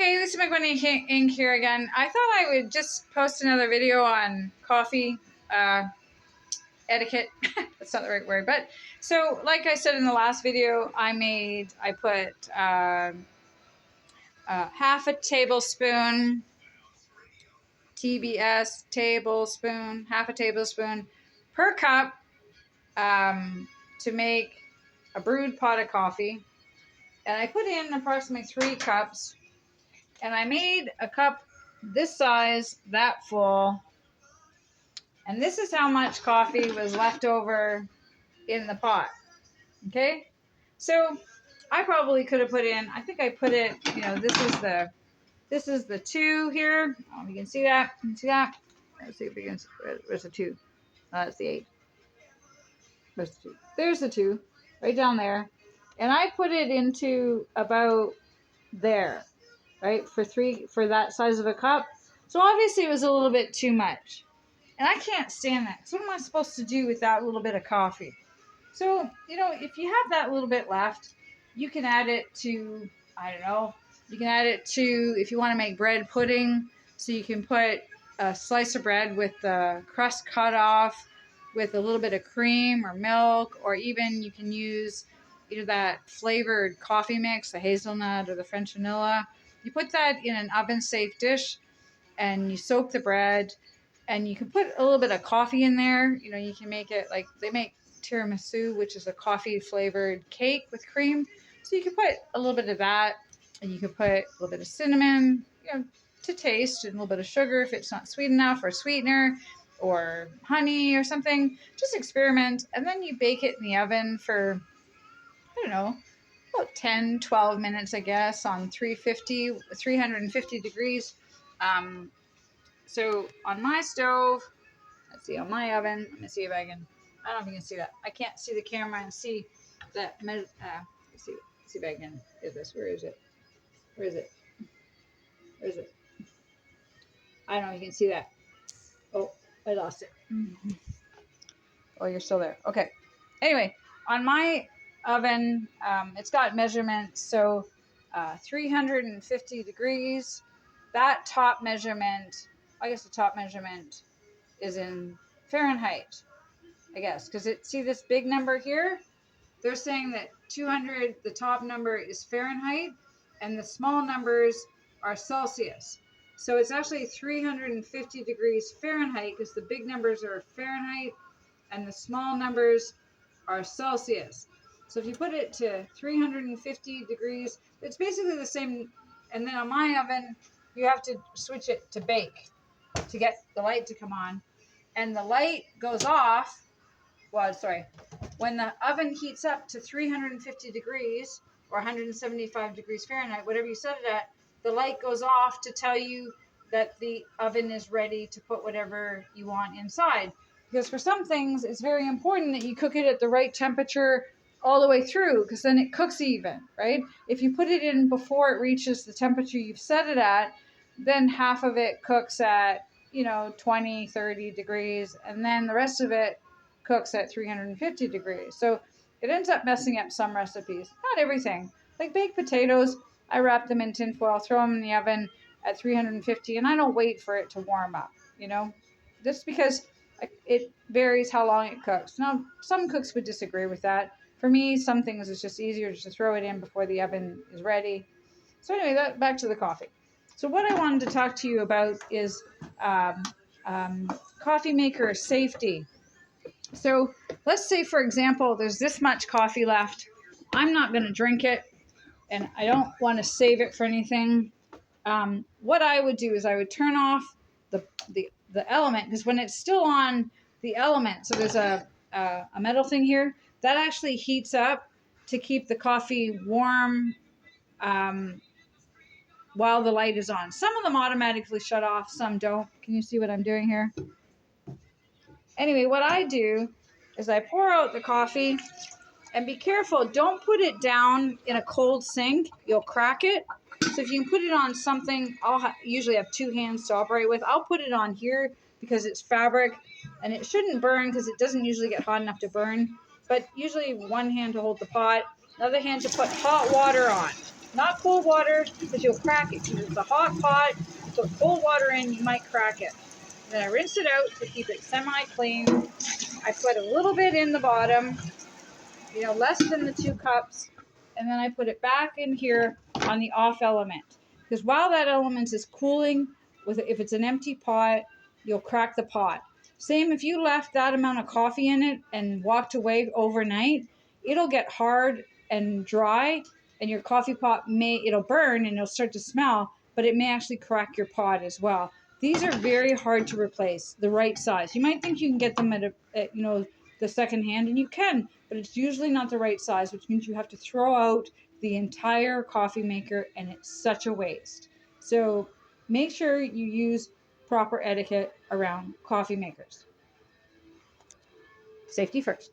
Okay, this is McWinnie Inc. here again. I thought I would just post another video on coffee etiquette. That's not the right word, but so like I said in the last video, I put half a tablespoon TBS tablespoon, half a tablespoon per cup to make a brewed pot of coffee, and I put in approximately 3 cups. And I made a cup this size, that full. And this is how much coffee was left over in the pot. Okay? So I probably could have put in, I think I put it, this is the 2 here. Oh, you can see that. You can see that? Let's see if we can, where's the 2? That's the 8. Where's the 2? There's the 2. Right down there. And I put it into about there. Right, for that size of a cup. So obviously it was a little bit too much. And I can't stand that. So what am I supposed to do with that little bit of coffee? So, if you have that little bit left, you can add it to, I don't know, you can add it to, if you want to make bread pudding, so you can put a slice of bread with the crust cut off with a little bit of cream or milk, or even you can use either that flavored coffee mix, the hazelnut or the French vanilla. You put that in an oven-safe dish, and you soak the bread, and you can put a little bit of coffee in there. You can make it like they make tiramisu, which is a coffee-flavored cake with cream. So you can put a little bit of that, and you can put a little bit of cinnamon, to taste, and a little bit of sugar if it's not sweet enough, or sweetener, or honey or something. Just experiment, and then you bake it in the oven for, I don't know, about 10, 12 minutes, I guess, on 350 degrees. So on my stove, let's see, on my oven, let me see if I don't know if you can see that. I can't see the camera and see that. Let's see if I can do this. Where is it? Where is it? Where is it? I don't know if you can see that. Oh, I lost it. Mm-hmm. Oh, you're still there. Okay. Anyway, on my oven, it's got measurements. So 350 degrees. That top measurement, I guess the top measurement is in Fahrenheit, I guess. Because see this big number here? They're saying that 200, the top number is Fahrenheit, and the small numbers are Celsius. So it's actually 350 degrees Fahrenheit, because the big numbers are Fahrenheit and the small numbers are Celsius. So if you put it to 350 degrees, it's basically the same. And then on my oven, you have to switch it to bake to get the light to come on. And the light goes off, when the oven heats up to 350 degrees or 175 degrees Fahrenheit, whatever you set it at, the light goes off to tell you that the oven is ready to put whatever you want inside. Because for some things, it's very important that you cook it at the right temperature all the way through, because then it cooks even, right? If you put it in before it reaches the temperature you've set it at, then half of it cooks at, 20, 30 degrees, and then the rest of it cooks at 350 degrees. So it ends up messing up some recipes. Not everything. Like baked potatoes, I wrap them in tin foil, throw them in the oven at 350, and I don't wait for it to warm up, just because it varies how long it cooks. Now, some cooks would disagree with that. For me, some things it's just easier just to throw it in before the oven is ready. So anyway, back to the coffee. So what I wanted to talk to you about is coffee maker safety. So let's say, for example, there's this much coffee left. I'm not going to drink it, and I don't want to save it for anything. What I would do is I would turn off the element, because when it's still on the element, so there's a metal thing here that actually heats up to keep the coffee warm while the light is on. Some of them automatically shut off, some don't. Can you see what I'm doing here? Anyway, what I do is I pour out the coffee, and be careful, don't put it down in a cold sink. You'll crack it. So if you can put it on something, I'll usually have 2 hands to operate with. I'll put it on here because it's fabric, and it shouldn't burn because it doesn't usually get hot enough to burn. But usually 1 hand to hold the pot, another hand to put hot water on. Not cold water, because you'll crack it. Because it's a hot pot, put cold water in, you might crack it. Then I rinse it out to keep it semi-clean. I put a little bit in the bottom, less than the 2 cups, and then I put it back in here on the off element. Because while that element is cooling, if it's an empty pot, you'll crack the pot. Same if you left that amount of coffee in it and walked away overnight, it'll get hard and dry, and your coffee pot it'll burn and it'll start to smell, but it may actually crack your pot as well. These are very hard to replace, the right size. You might think you can get them at the second hand, and you can, but it's usually not the right size, which means you have to throw out the entire coffee maker, and it's such a waste. So make sure you use proper etiquette around coffee makers. Safety first.